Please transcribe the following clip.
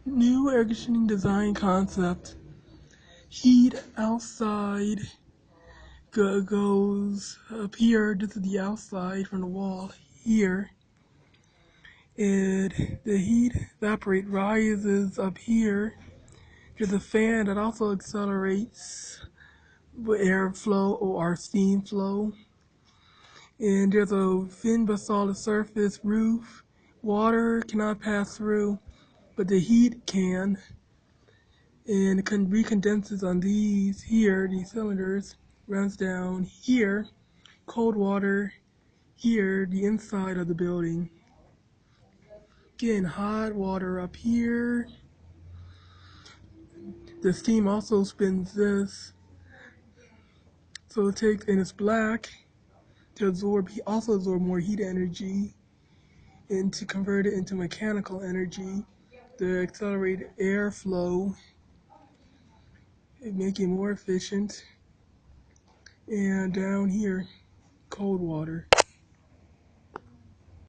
New air conditioning design concept. Heat outside goes up here. This is the outside from the wall here. And the heat evaporate rises up here. There's a fan that also accelerates airflow or steam flow. And there's a thin but solid surface roof. Water cannot pass through, but the heat can. And it recondenses on these here, these cylinders, runs down here, cold water here, the inside of the building. Again, hot water up here. The steam also spins this, so it takes, and it's black, to absorb, also absorb more heat energy and to convert it into mechanical energy. The accelerated airflow, make it more efficient. And down here, cold water.